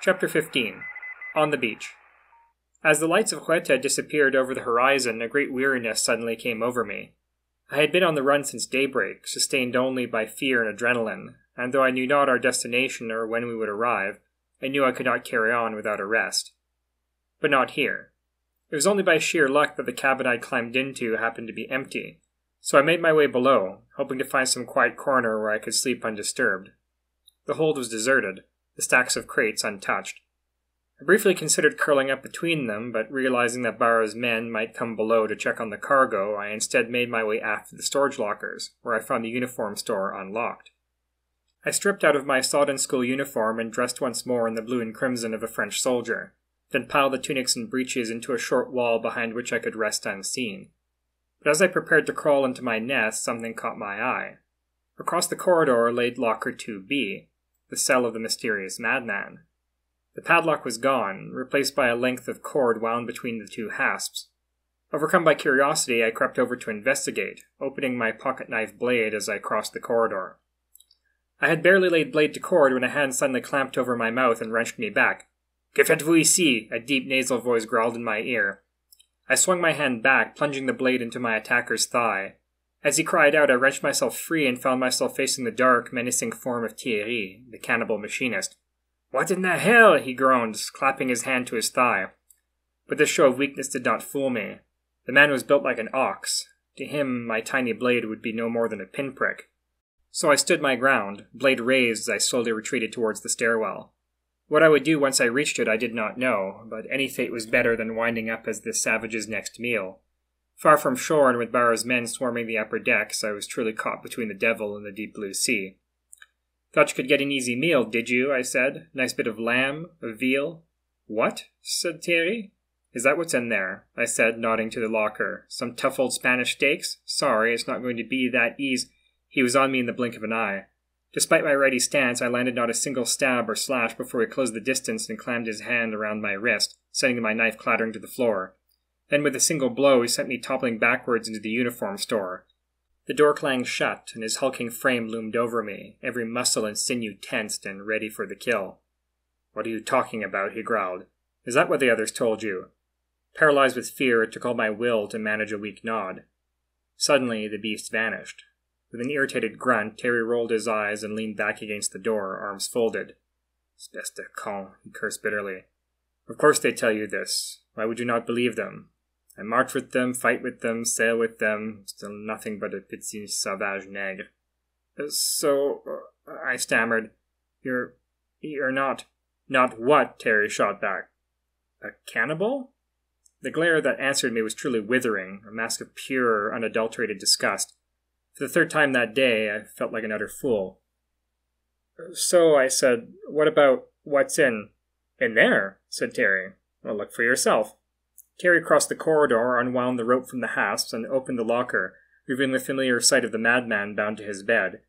Chapter 15. On the Beach. As the lights of Huerta disappeared over the horizon, a great weariness suddenly came over me. I had been on the run since daybreak, sustained only by fear and adrenaline, and though I knew not our destination or when we would arrive, I knew I could not carry on without a rest. But not here. It was only by sheer luck that the cabin I climbed into happened to be empty, so I made my way below, hoping to find some quiet corner where I could sleep undisturbed. The hold was deserted, the stacks of crates untouched. I briefly considered curling up between them, but realizing that Barra's men might come below to check on the cargo, I instead made my way aft to the storage lockers, where I found the uniform store unlocked. I stripped out of my sodden school uniform and dressed once more in the blue and crimson of a French soldier, then piled the tunics and breeches into a short wall behind which I could rest unseen. But as I prepared to crawl into my nest, something caught my eye. Across the corridor lay locker 2B, the cell of the mysterious madman. The padlock was gone, replaced by a length of cord wound between the two hasps. Overcome by curiosity, I crept over to investigate, opening my pocket-knife blade as I crossed the corridor. I had barely laid blade to cord when a hand suddenly clamped over my mouth and wrenched me back. "Que faites-vous ici?" a deep nasal voice growled in my ear. I swung my hand back, plunging the blade into my attacker's thigh. As he cried out, I wrenched myself free and found myself facing the dark, menacing form of Thierry, the cannibal machinist. "What in the hell?" he groaned, clapping his hand to his thigh. But this show of weakness did not fool me. The man was built like an ox. To him, my tiny blade would be no more than a pinprick. So I stood my ground, blade raised as I slowly retreated towards the stairwell. What I would do once I reached it I did not know, but any fate was better than winding up as this savage's next meal. Far from shore and with Barra's men swarming the upper decks, I was truly caught between the devil and the deep blue sea. "Thought you could get an easy meal, did you?" I said. "Nice bit of lamb, of veal." "What?" said Thierry. "Is that what's in there?" I said, nodding to the locker. "Some tough old Spanish steaks? Sorry, it's not going to be that easy." He was on me in the blink of an eye. Despite my ready stance, I landed not a single stab or slash before he closed the distance and clammed his hand around my wrist, sending my knife clattering to the floor. Then with a single blow, he sent me toppling backwards into the uniform store. The door clanged shut, and his hulking frame loomed over me, every muscle and sinew tensed and ready for the kill. "What are you talking about?" he growled. "Is that what the others told you?" Paralyzed with fear, it took all my will to manage a weak nod. Suddenly, the beast vanished. With an irritated grunt, Terry rolled his eyes and leaned back against the door, arms folded. "Espèce de con," he cursed bitterly. "Of course they tell you this. Why would you not believe them? I march with them, fight with them, sail with them, still nothing but a petit sauvage nègre." "So," I stammered, You're not—" "Not what?" Terry shot back. "A cannibal?" The glare that answered me was truly withering, a mask of pure, unadulterated disgust. For the third time that day, I felt like an utter fool. "So," I said, "what about what's in—" "In there?" said Terry. "Well, look for yourself." Terry crossed the corridor, unwound the rope from the hasps, and opened the locker, revealing the familiar sight of the madman bound to his bed,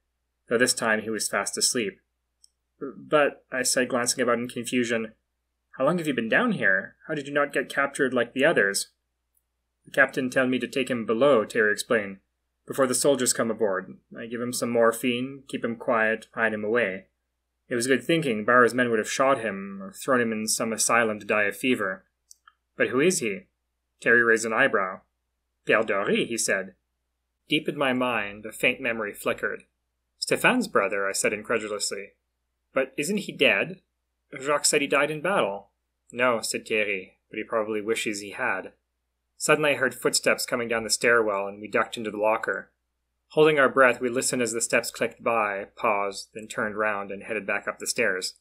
though this time he was fast asleep. "But," I said, glancing about in confusion, "how long have you been down here? How did you not get captured like the others?" "The captain told me to take him below," Terry explained, "before the soldiers come aboard. I give him some morphine, keep him quiet, hide him away. It was good thinking. Barra's men would have shot him, or thrown him in some asylum to die of fever." "But who is he?" Terry raised an eyebrow. "Père Dory," he said. Deep in my mind, a faint memory flickered. "Stéphane's brother," I said incredulously. "But isn't he dead? Jacques said he died in battle." "No," said Thierry, "but he probably wishes he had." Suddenly I heard footsteps coming down the stairwell, and we ducked into the locker. Holding our breath, we listened as the steps clicked by, paused, then turned round and headed back up the stairs.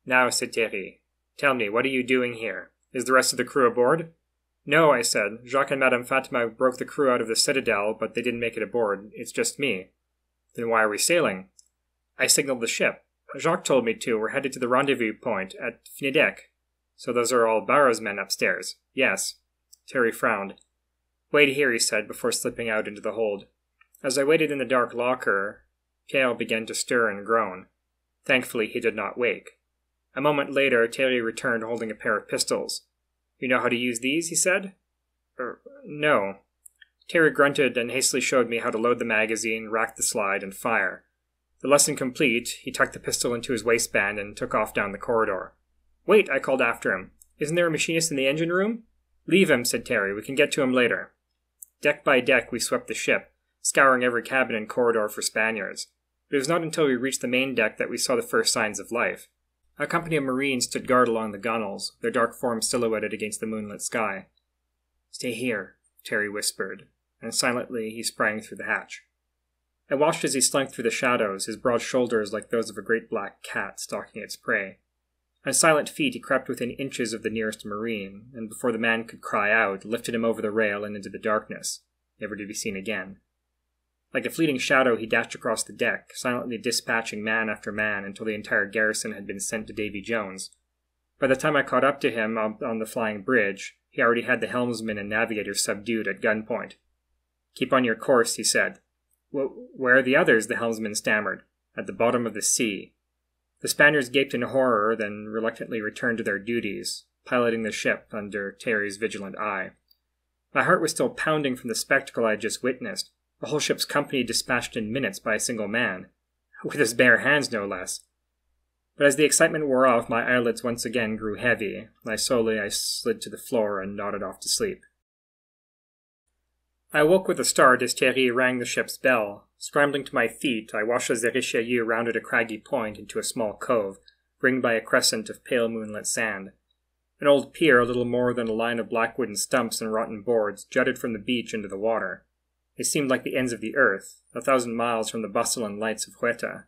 "Now," said Thierry, "tell me, what are you doing here? Is the rest of the crew aboard?" "No," I said. "Jacques and Madame Fatima broke the crew out of the Citadel, but they didn't make it aboard. It's just me." "Then why are we sailing?" "I signaled the ship. Jacques told me to. We're headed to the rendezvous point at Finidec." "So those are all Barra's men upstairs?" "Yes." Terry frowned. "Wait here," he said, before slipping out into the hold. As I waited in the dark locker, Pierre began to stir and groan. Thankfully, he did not wake. A moment later, Terry returned holding a pair of pistols. "You know how to use these?" he said. No." Terry grunted and hastily showed me how to load the magazine, rack the slide, and fire. The lesson complete, he tucked the pistol into his waistband and took off down the corridor. "Wait," I called after him. "Isn't there a machinist in the engine room?" "Leave him," said Terry. "We can get to him later." Deck by deck, we swept the ship, scouring every cabin and corridor for Spaniards. It was not until we reached the main deck that we saw the first signs of life. A company of Marines stood guard along the gunwales, their dark forms silhouetted against the moonlit sky. "Stay here," Terry whispered, and silently he sprang through the hatch. I watched as he slunk through the shadows, his broad shoulders like those of a great black cat stalking its prey. On silent feet he crept within inches of the nearest Marine, and before the man could cry out, lifted him over the rail and into the darkness, never to be seen again. Like a fleeting shadow he dashed across the deck, silently dispatching man after man until the entire garrison had been sent to Davy Jones. By the time I caught up to him on the flying bridge, he already had the helmsman and navigator subdued at gunpoint. "Keep on your course," he said. "Where are the others?" the helmsman stammered. "At the bottom of the sea." The Spaniards gaped in horror, then reluctantly returned to their duties, piloting the ship under Terry's vigilant eye. My heart was still pounding from the spectacle I had just witnessed, a whole ship's company dispatched in minutes by a single man, with his bare hands no less. But as the excitement wore off, my eyelids once again grew heavy, and slowly I slid to the floor and nodded off to sleep. I awoke with a start as Thierry rang the ship's bell. Scrambling to my feet, I watched as the Richelieu rounded a craggy point into a small cove, ringed by a crescent of pale moonlit sand. An old pier, a little more than a line of black wooden stumps and rotten boards, jutted from the beach into the water. It seemed like the ends of the earth, 1,000 miles from the bustle and lights of Ceuta.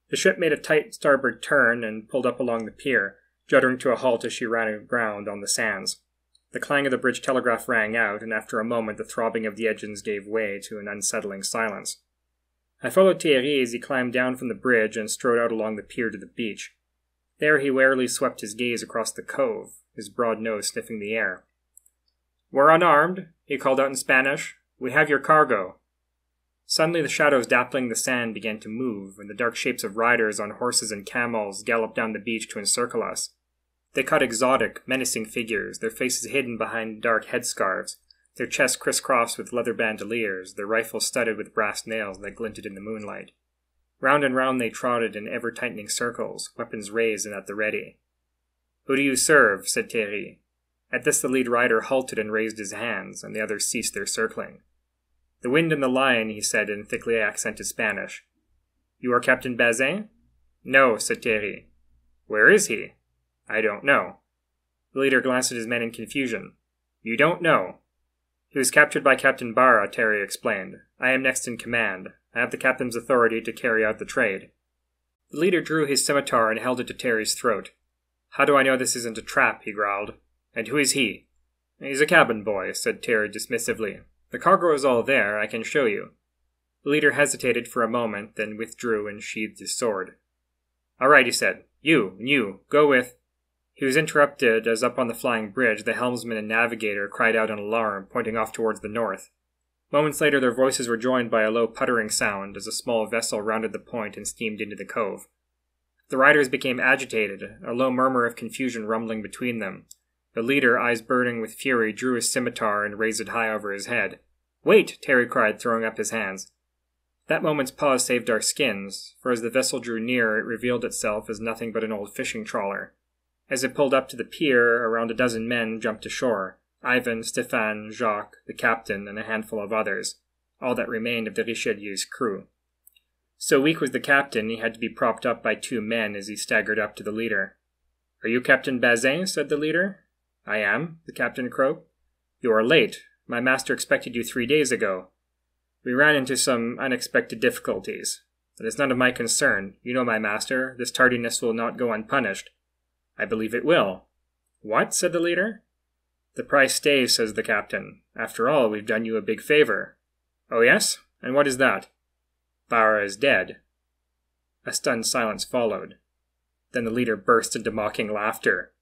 The ship made a tight starboard turn and pulled up along the pier, juddering to a halt as she ran aground on the sands. The clang of the bridge telegraph rang out, and after a moment the throbbing of the engines gave way to an unsettling silence. I followed Thierry as he climbed down from the bridge and strode out along the pier to the beach. There he warily swept his gaze across the cove, his broad nose sniffing the air. "We're unarmed," he called out in Spanish. "We have your cargo." Suddenly the shadows dappling the sand began to move, and the dark shapes of riders on horses and camels galloped down the beach to encircle us. They cut exotic, menacing figures, their faces hidden behind dark headscarves, their chests crisscrossed with leather bandoliers, their rifles studded with brass nails that glinted in the moonlight. Round and round they trotted in ever-tightening circles, weapons raised and at the ready. "Who do you serve?" said Thierry. At this the lead rider halted and raised his hands, and the others ceased their circling. "The Wind and the Lion," he said in thickly accented Spanish. "You are Captain Bazin?" "No," said Thierry. "Where is he?" "I don't know." The leader glanced at his men in confusion. "You don't know?" "He was captured by Captain Barra," Terry explained. "I am next in command. I have the captain's authority to carry out the trade." The leader drew his scimitar and held it to Terry's throat. "How do I know this isn't a trap?" he growled. "And who is he?" "He's a cabin boy," said Terry dismissively. "The cargo is all there. I can show you." The leader hesitated for a moment, then withdrew and sheathed his sword. "All right," he said. You, go with—" He was interrupted as up on the flying bridge the helmsman and navigator cried out in alarm, pointing off towards the north. Moments later their voices were joined by a low puttering sound as a small vessel rounded the point and steamed into the cove. The riders became agitated, a low murmur of confusion rumbling between them. The leader, eyes burning with fury, drew his scimitar and raised it high over his head. "Wait!" Terry cried, throwing up his hands. That moment's pause saved our skins, for as the vessel drew near it revealed itself as nothing but an old fishing trawler. As it pulled up to the pier, around a dozen men jumped ashore. Ivan, Stéphane, Jacques, the captain, and a handful of others, all that remained of the Richelieu's crew. So weak was the captain, he had to be propped up by 2 men as he staggered up to the leader. "Are you Captain Bazin?" said the leader. "I am," the captain croaked. "You are late. My master expected you 3 days ago. We ran into some unexpected difficulties. It is none of my concern. You know my master. This tardiness will not go unpunished." "I believe it will." "What?" said the leader. "The price stays," says the captain. "After all, we've done you a big favor." "Oh, yes? And what is that?" "Barra is dead." A stunned silence followed. Then the leader burst into mocking laughter.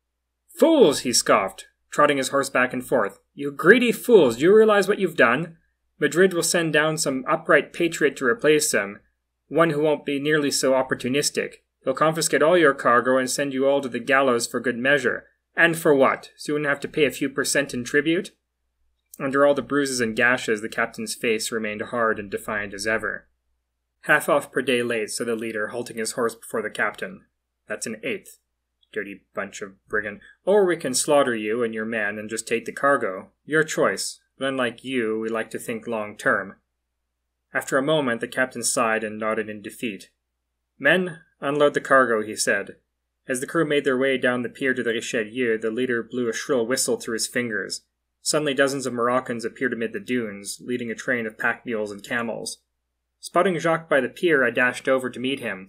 "Fools!" he scoffed, trotting his horse back and forth. "You greedy fools! Do you realize what you've done? Madrid will send down some upright patriot to replace him, one who won't be nearly so opportunistic. He'll confiscate all your cargo and send you all to the gallows for good measure. And for what? So you wouldn't have to pay a few % in tribute?" Under all the bruises and gashes, the captain's face remained hard and defiant as ever. "Half off per day late," said the leader, halting his horse before the captain. "That's an eighth. dirty bunch of brigand. Or we can slaughter you and your men and just take the cargo. Your choice, but unlike you, we like to think long-term. After a moment, the captain sighed and nodded in defeat. Men, unload the cargo, he said. As the crew made their way down the pier to the Richelieu, the leader blew a shrill whistle through his fingers. Suddenly dozens of Moroccans appeared amid the dunes, leading a train of pack mules and camels. Spotting Jacques by the pier, I dashed over to meet him.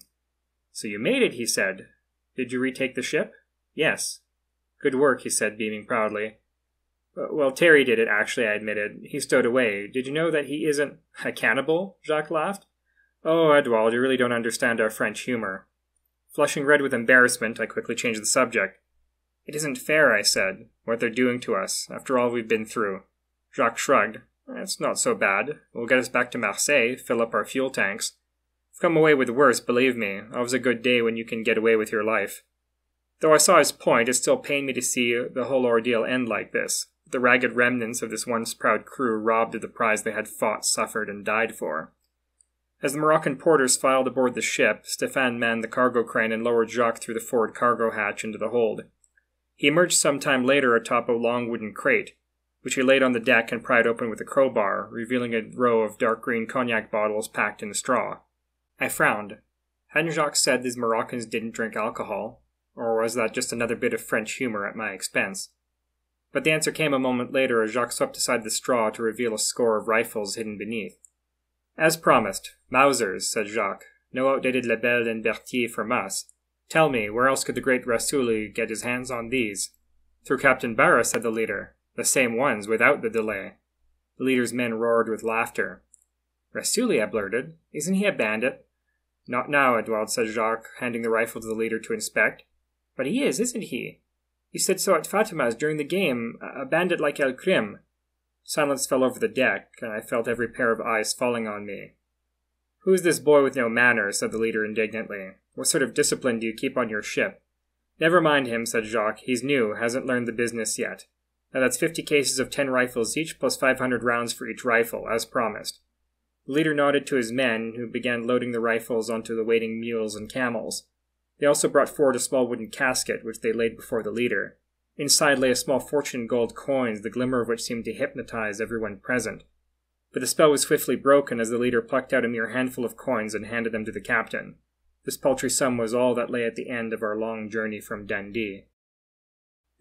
"So you made it," he said. "Did you retake the ship?" "Yes." "Good work," he said, beaming proudly. "Well, Terry did it, actually," I admitted. "He stowed away. Did you know that he isn't—" "A cannibal?" Jacques laughed. "Oh, Edward, you really don't understand our French humor." Flushing red with embarrassment, I quickly changed the subject. "It isn't fair," I said, "what they're doing to us, after all we've been through." Jacques shrugged. "It's not so bad. We'll get us back to Marseille, fill up our fuel tanks. I've come away with worse, believe me. Always a good day when you can get away with your life." Though I saw his point, it still pained me to see the whole ordeal end like this, the ragged remnants of this once proud crew robbed of the prize they had fought, suffered, and died for. As the Moroccan porters filed aboard the ship, Stéphane manned the cargo crane and lowered Jacques through the forward cargo hatch into the hold. He emerged some time later atop a long wooden crate, which he laid on the deck and pried open with a crowbar, revealing a row of dark green cognac bottles packed in straw. I frowned. Hadn't Jacques said these Moroccans didn't drink alcohol? Or was that just another bit of French humor at my expense? But the answer came a moment later as Jacques swept aside the straw to reveal a score of rifles hidden beneath. "As promised, Mausers," said Jacques. "No outdated Lebel and Berthier from us. Tell me, where else could the great Rasouli get his hands on these?" "Through Captain Barra," said the leader. "The same ones, without the delay." The leader's men roared with laughter. "Rasouli," I blurted. "Isn't he a bandit?" "Not now," Edward said Jacques, handing the rifle to the leader to inspect. "But he is, isn't he? You said so at Fatima's during the game, a bandit like El Krim." Silence fell over the deck, and I felt every pair of eyes falling on me. "Who is this boy with no manners?" said the leader indignantly. "What sort of discipline do you keep on your ship?" "Never mind him," said Jacques. "He's new, hasn't learned the business yet. Now that's 50 cases of 10 rifles each, plus 500 rounds for each rifle, as promised." The leader nodded to his men, who began loading the rifles onto the waiting mules and camels. They also brought forward a small wooden casket, which they laid before the leader. Inside lay a small fortune in gold coins, the glimmer of which seemed to hypnotize everyone present. But the spell was swiftly broken as the leader plucked out a mere handful of coins and handed them to the captain. This paltry sum was all that lay at the end of our long journey from Dundee.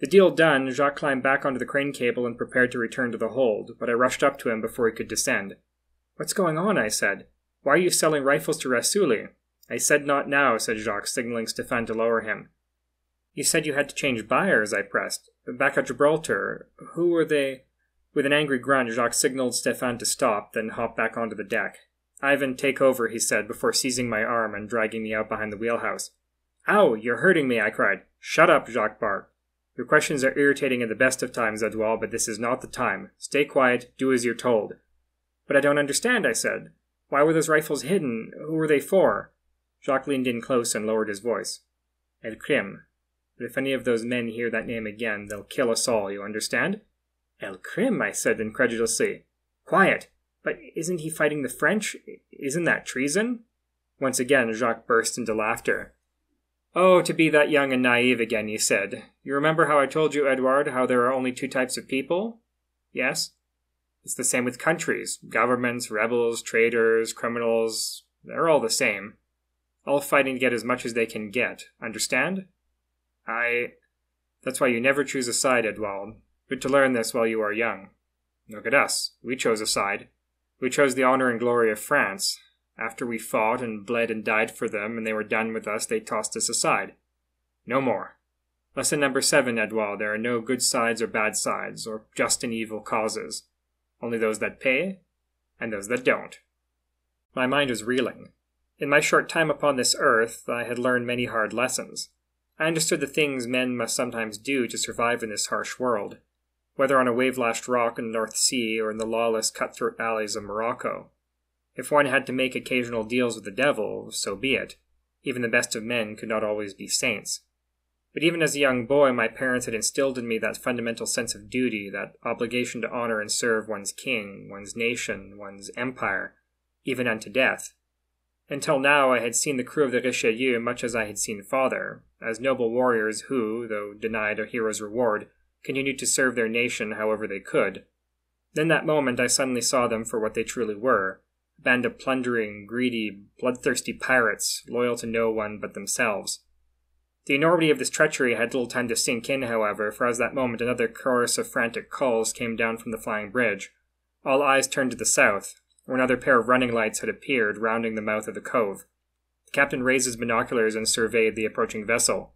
The deal done, Jacques climbed back onto the crane cable and prepared to return to the hold, but I rushed up to him before he could descend. "What's going on?" I said. "Why are you selling rifles to Rasouli?" "I said not now," said Jacques, signaling Stéphane to lower him. "You said you had to change buyers," I pressed. "Back at Gibraltar. Who were they?" With an angry grunt, Jacques signaled Stéphane to stop, then hopped back onto the deck. "Ivan, take over," he said, before seizing my arm and dragging me out behind the wheelhouse. "Ow, you're hurting me," I cried. "Shut up," Jacques barked. "Your questions are irritating at the best of times, Edouard, but this is not the time. Stay quiet, do as you're told." "But I don't understand," I said. "Why were those rifles hidden? Who were they for?" Jacques leaned in close and lowered his voice. "El Krim. But if any of those men hear that name again, they'll kill us all, you understand?" "El Krim," I said incredulously. "Quiet! But isn't he fighting the French? Isn't that treason?" Once again, Jacques burst into laughter. "Oh, to be that young and naive again," he said. "You remember how I told you, Edward, how there are only 2 types of people?" "Yes." "It's the same with countries. Governments, rebels, traitors, criminals. They're all the same. All fighting to get as much as they can get. Understand?" That's why you never choose a side, Edward. Good to learn this while you are young. Look at us. We chose a side. We chose the honor and glory of France. After we fought and bled and died for them, and they were done with us, they tossed us aside. No more. Lesson number 7, Edouard. There are no good sides or bad sides, or just and evil causes. Only those that pay, and those that don't. My mind was reeling. In my short time upon this earth, I had learned many hard lessons. I understood the things men must sometimes do to survive in this harsh world, whether on a wave-lashed rock in the North Sea or in the lawless, cutthroat alleys of Morocco. If one had to make occasional deals with the devil, so be it. Even the best of men could not always be saints. But even as a young boy, my parents had instilled in me that fundamental sense of duty, that obligation to honor and serve one's king, one's nation, one's empire, even unto death. Until now I had seen the crew of the Richelieu much as I had seen father, as noble warriors who, though denied a hero's reward, continued to serve their nation however they could. In that moment I suddenly saw them for what they truly were, a band of plundering, greedy, bloodthirsty pirates, loyal to no one but themselves. The enormity of this treachery had little time to sink in, however, for as that moment another chorus of frantic calls came down from the flying bridge. All eyes turned to the south, where another pair of running lights had appeared, rounding the mouth of the cove. The captain raised his binoculars and surveyed the approaching vessel.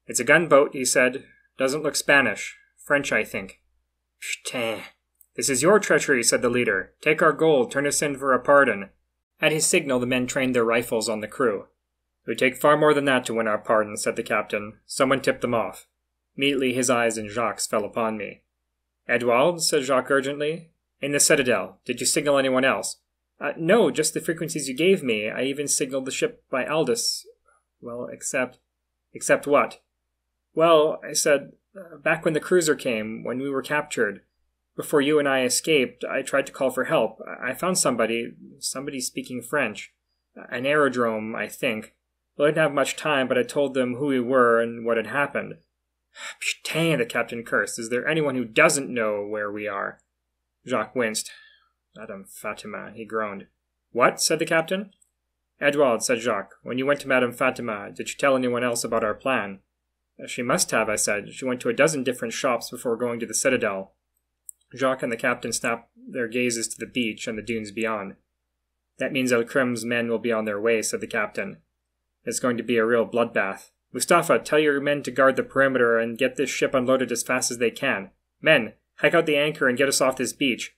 "It's a gunboat," he said. "Doesn't look Spanish. French, I think." "Putain. This is your treachery," said the leader. "Take our gold, turn us in for a pardon." At his signal the men trained their rifles on the crew. "It would take far more than that to win our pardon," said the captain. "Someone tipped them off." Immediately his eyes and Jacques' fell upon me. "Edouard," said Jacques urgently. "In the citadel. Did you signal anyone else?" "No, just the frequencies you gave me. I even signaled the ship by Aldous. Well, except..." "Except what?" "Well," I said, "back when the cruiser came, when we were captured, before you and I escaped, I tried to call for help. I found somebody speaking French. An aerodrome, I think. Well, I didn't have much time, but I told them who we were and what had happened." "Putain," the captain cursed. "Is there anyone who doesn't know where we are?" Jacques winced. "Madame Fatima," he groaned. "What?" said the captain. "Edouard," said Jacques, "when you went to Madame Fatima, did you tell anyone else about our plan?" "She must have," I said. "She went to a dozen different shops before going to the citadel." Jacques and the captain snapped their gazes to the beach and the dunes beyond. "That means Alcrim's men will be on their way," said the captain. "It's going to be a real bloodbath. Mustafa, tell your men to guard the perimeter and get this ship unloaded as fast as they can. Men, hike out the anchor and get us off this beach."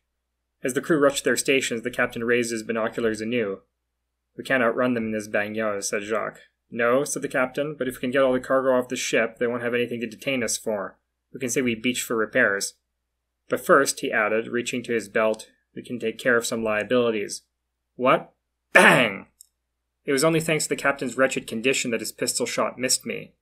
As the crew rushed to their stations, the captain raised his binoculars anew. "We can't outrun them in this bagnole," said Jacques. "No," said the captain, "but if we can get all the cargo off the ship, they won't have anything to detain us for. We can say we beached for repairs. But first," he added, reaching to his belt, "we can take care of some liabilities." "What?" Bang! It was only thanks to the captain's wretched condition that his pistol shot missed me,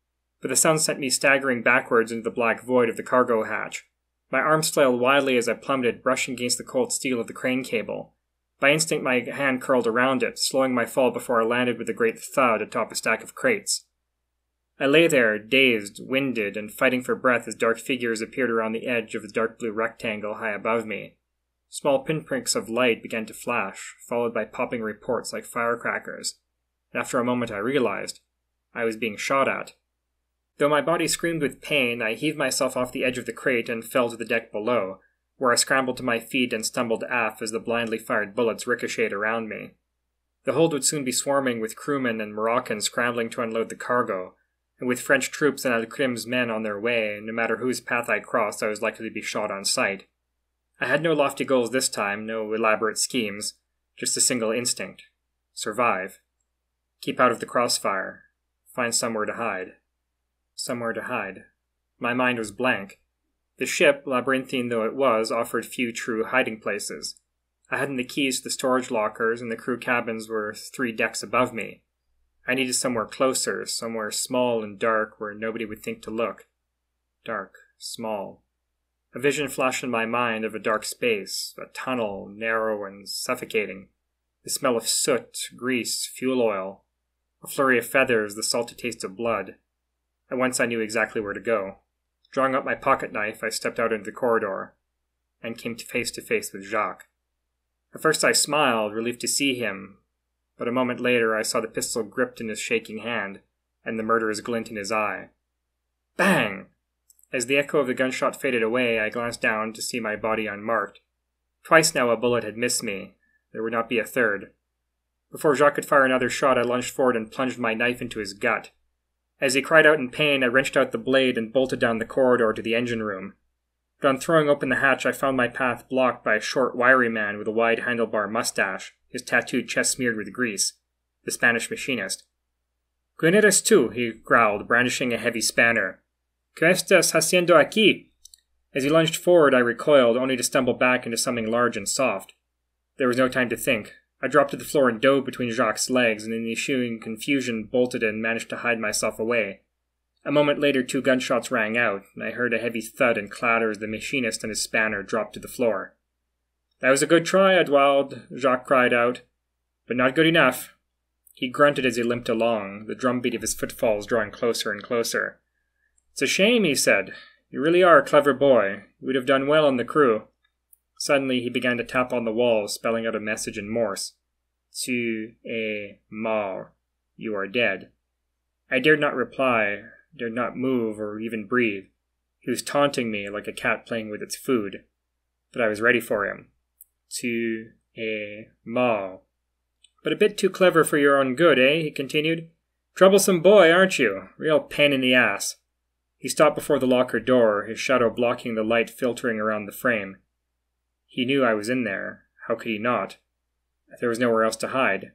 but the sound sent me staggering backwards into the black void of the cargo hatch. My arms flailed wildly as I plummeted, brushing against the cold steel of the crane cable. By instinct my hand curled around it, slowing my fall before I landed with a great thud atop a stack of crates. I lay there, dazed, winded, and fighting for breath as dark figures appeared around the edge of the dark blue rectangle high above me. Small pinpricks of light began to flash, followed by popping reports like firecrackers. And after a moment I realized I was being shot at. Though my body screamed with pain, I heaved myself off the edge of the crate and fell to the deck below, where I scrambled to my feet and stumbled aft as the blindly fired bullets ricocheted around me. The hold would soon be swarming with crewmen and Moroccans scrambling to unload the cargo, and with French troops and Al-Krim's men on their way, no matter whose path I crossed, I was likely to be shot on sight. I had no lofty goals this time, no elaborate schemes, just a single instinct. Survive. Keep out of the crossfire. Find somewhere to hide. Somewhere to hide. My mind was blank. The ship, labyrinthine though it was, offered few true hiding places. I hadn't the keys to the storage lockers, and the crew cabins were 3 decks above me. I needed somewhere closer, somewhere small and dark where nobody would think to look. Dark, small. A vision flashed in my mind of a dark space, a tunnel, narrow and suffocating. The smell of soot, grease, fuel oil. A flurry of feathers, the salty taste of blood. At once I knew exactly where to go. Drawing up my pocket knife, I stepped out into the corridor, and came face to face with Jacques. At first I smiled, relieved to see him, but a moment later I saw the pistol gripped in his shaking hand, and the murderous glint in his eye. Bang! As the echo of the gunshot faded away, I glanced down to see my body unmarked. Twice now a bullet had missed me. There would not be a third. Before Jacques could fire another shot, I lunged forward and plunged my knife into his gut. As he cried out in pain, I wrenched out the blade and bolted down the corridor to the engine room. But on throwing open the hatch, I found my path blocked by a short, wiry man with a wide handlebar mustache, his tattooed chest smeared with grease, the Spanish machinist. "¿Quién eres tú?" he growled, brandishing a heavy spanner. "¿Qué estás haciendo aquí?" As he lunged forward, I recoiled, only to stumble back into something large and soft. There was no time to think. I dropped to the floor and dove between Jacques' legs, and in the ensuing confusion bolted and managed to hide myself away. A moment later 2 gunshots rang out, and I heard a heavy thud and clatter as the machinist and his spanner dropped to the floor. "That was a good try, Edouard," Jacques cried out, "but not good enough." He grunted as he limped along, the drumbeat of his footfalls drawing closer and closer. "It's a shame," he said. "You really are a clever boy. You would have done well on the crew." Suddenly he began to tap on the wall, spelling out a message in Morse. "Tu es mort. You are dead." I dared not reply, dared not move or even breathe. He was taunting me like a cat playing with its food. But I was ready for him. "Tu es mort. But a bit too clever for your own good, eh?" he continued. "Troublesome boy, aren't you? Real pain in the ass." He stopped before the locker door, his shadow blocking the light filtering around the frame. He knew I was in there. How could he not? There was nowhere else to hide.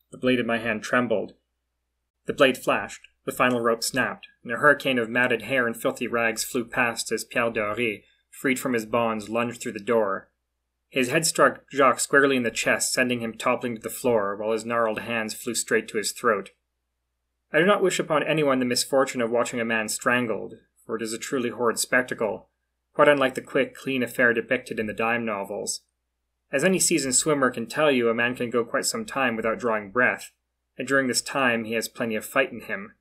The blade of my hand trembled. The blade flashed. The final rope snapped, and a hurricane of matted hair and filthy rags flew past as Pierre Dory, freed from his bonds, lunged through the door. His head struck Jacques squarely in the chest, sending him toppling to the floor, while his gnarled hands flew straight to his throat. I do not wish upon anyone the misfortune of watching a man strangled, for it is a truly horrid spectacle, quite unlike the quick, clean affair depicted in the dime novels. As any seasoned swimmer can tell you, a man can go quite some time without drawing breath, and during this time he has plenty of fight in him.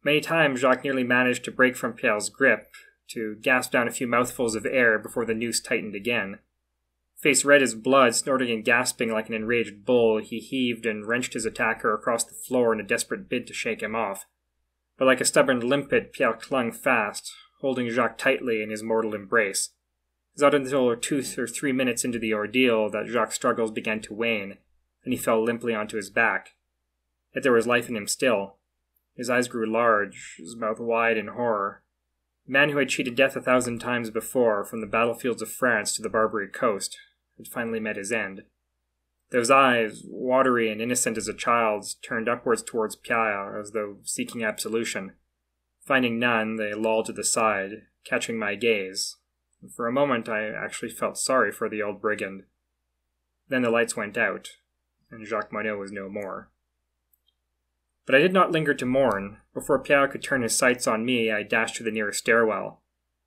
Many times Jacques nearly managed to break from Pierre's grip, to gasp down a few mouthfuls of air before the noose tightened again. Face red as blood, snorting and gasping like an enraged bull, he heaved and wrenched his attacker across the floor in a desperate bid to shake him off. But like a stubborn limpet, Pierre clung fast, holding Jacques tightly in his mortal embrace. It was not until 2 or 3 minutes into the ordeal that Jacques' struggles began to wane, and he fell limply onto his back. Yet there was life in him still. His eyes grew large, his mouth wide in horror. The man who had cheated death 1,000 times before, from the battlefields of France to the Barbary coast, had finally met his end. Those eyes, watery and innocent as a child's, turned upwards towards Pierre as though seeking absolution. Finding none, they lolled to the side, catching my gaze. For a moment I actually felt sorry for the old brigand. Then the lights went out, and Jacques Monod was no more. But I did not linger to mourn. Before Pierre could turn his sights on me, I dashed to the nearest stairwell.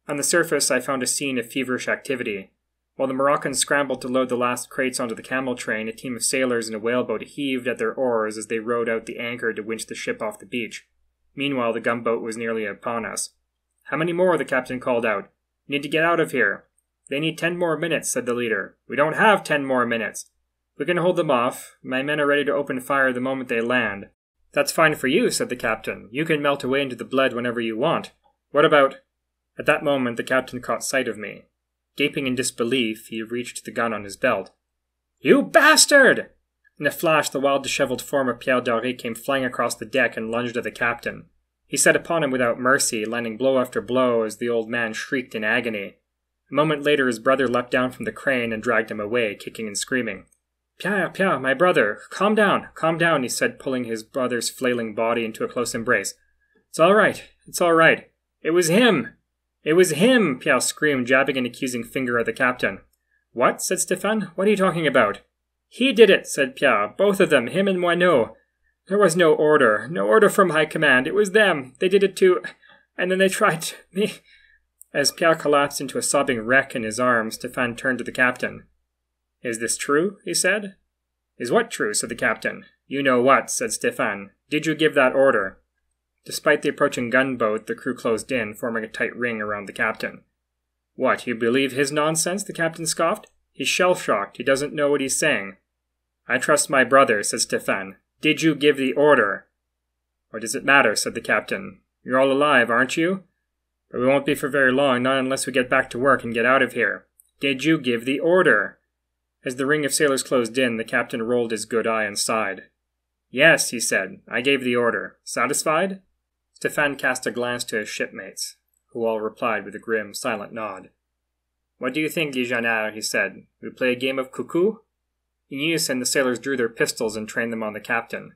On the surface I found a scene of feverish activity. While the Moroccans scrambled to load the last crates onto the camel train, a team of sailors in a whaleboat heaved at their oars as they rowed out the anchor to winch the ship off the beach. Meanwhile, the gunboat was nearly upon us. "How many more?" the captain called out. "We need to get out of here." "They need 10 more minutes," said the leader. "We don't have 10 more minutes. We can hold them off. My men are ready to open fire the moment they land." "That's fine for you," said the captain. "You can melt away into the blood whenever you want. What about—" At that moment the captain caught sight of me. Gaping in disbelief, he reached the gun on his belt. "You bastard!" In a flash, the wild, disheveled form of Pierre Dory came flying across the deck and lunged at the captain. He set upon him without mercy, landing blow after blow as the old man shrieked in agony. A moment later, his brother leapt down from the crane and dragged him away, kicking and screaming. "Pierre, Pierre, my brother, calm down," he said, pulling his brother's flailing body into a close embrace. It's all right. It was him! It was him!" Pierre screamed, jabbing an accusing finger at the captain. "What?" said Stéphane. "What are you talking about?" "He did it," said Pierre. "Both of them, him and Moineau. There was no order from high command. It was them. They did it too. And then they tried me." As Pierre collapsed into a sobbing wreck in his arms, Stéphane turned to the captain. "Is this true?" he said. "Is what true?" said the captain. "You know what," said Stéphane. "Did you give that order?" Despite the approaching gunboat, the crew closed in, forming a tight ring around the captain. "What, you believe his nonsense?" the captain scoffed. "He's shell-shocked. He doesn't know what he's saying." "I trust my brother," said Stéphane. "Did you give the order?" "What does it matter?" said the captain. "You're all alive, aren't you? But we won't be for very long, not unless we get back to work and get out of here. Did you give the order?" As the ring of sailors closed in, the captain rolled his good eye and sighed. "Yes," he said, "I gave the order. Satisfied?" Stéphane cast a glance to his shipmates, who all replied with a grim, silent nod. "What do you think, Legionnaire?" he said. "We play a game of cuckoo?" In unison, the sailors drew their pistols and trained them on the captain.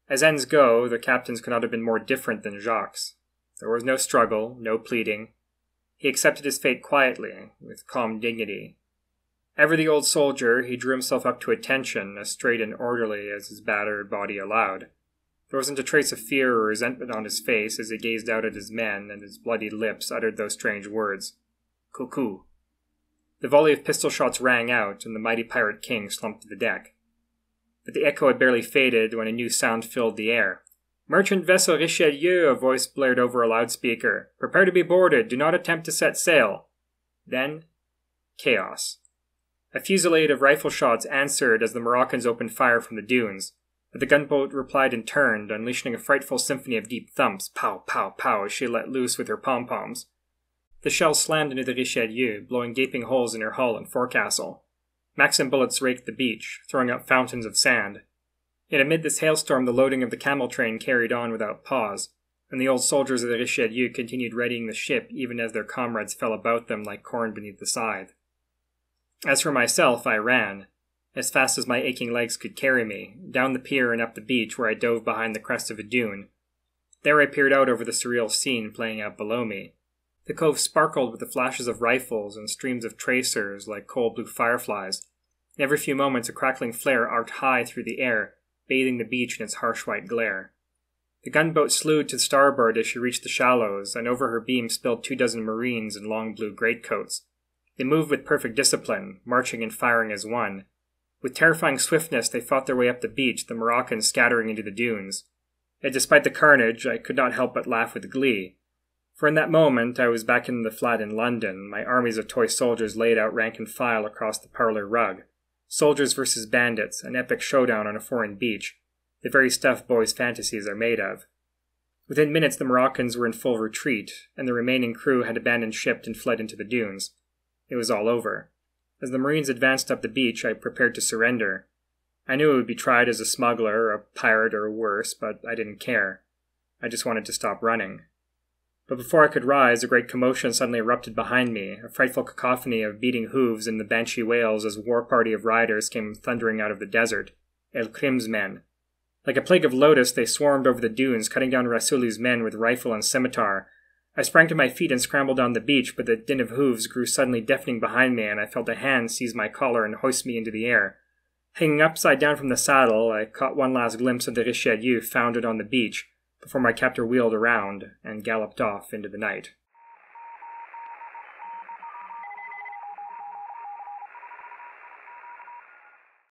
As ends go, the captain's could not have been more different than Jacques. There was no struggle, no pleading. He accepted his fate quietly, with calm dignity. Ever the old soldier, he drew himself up to attention, as straight and orderly as his battered body allowed. There wasn't a trace of fear or resentment on his face as he gazed out at his men, and his bloody lips uttered those strange words. "Cuckoo." The volley of pistol shots rang out, and the mighty pirate king slumped to the deck. but the echo had barely faded when a new sound filled the air. "Merchant vessel Richelieu," a voice blared over a loudspeaker. "Prepare to be boarded. Do not attempt to set sail." Then, chaos. A fusillade of rifle shots answered as the Moroccans opened fire from the dunes, but the gunboat replied in turn, unleashing a frightful symphony of deep thumps, pow, pow, pow, as she let loose with her pom-poms. The shells slammed into the Richelieu, blowing gaping holes in her hull and forecastle. Maxim bullets raked the beach, throwing up fountains of sand. Yet amid this hailstorm the loading of the camel train carried on without pause, and the old soldiers of the Richelieu continued readying the ship even as their comrades fell about them like corn beneath the scythe. As for myself, I ran, as fast as my aching legs could carry me, down the pier and up the beach where I dove behind the crest of a dune. There I peered out over the surreal scene playing out below me. The cove sparkled with the flashes of rifles and streams of tracers like cold blue fireflies, and every few moments a crackling flare arced high through the air, bathing the beach in its harsh white glare. The gunboat slewed to starboard as she reached the shallows, and over her beam spilled 24 Marines in long blue greatcoats. They moved with perfect discipline, marching and firing as one. With terrifying swiftness they fought their way up the beach, the Moroccans scattering into the dunes. Yet despite the carnage, I could not help but laugh with glee. For in that moment I was back in the flat in London, my armies of toy soldiers laid out rank and file across the parlour rug. Soldiers versus bandits, an epic showdown on a foreign beach, the very stuff boys' fantasies are made of. Within minutes the Moroccans were in full retreat, and the remaining crew had abandoned ship and fled into the dunes. It was all over. As the Marines advanced up the beach, I prepared to surrender. I knew I would be tried as a smuggler, a pirate, or worse, but I didn't care. I just wanted to stop running. But before I could rise, a great commotion suddenly erupted behind me, a frightful cacophony of beating hooves and the banshee wails as a war party of riders came thundering out of the desert. El Krim's men. Like a plague of locusts, they swarmed over the dunes, cutting down Rasuli's men with rifle and scimitar. I sprang to my feet and scrambled down the beach, but the din of hooves grew suddenly deafening behind me, and I felt a hand seize my collar and hoist me into the air. Hanging upside down from the saddle, I caught one last glimpse of the Richelieu founded on the beach, before my captor wheeled around and galloped off into the night.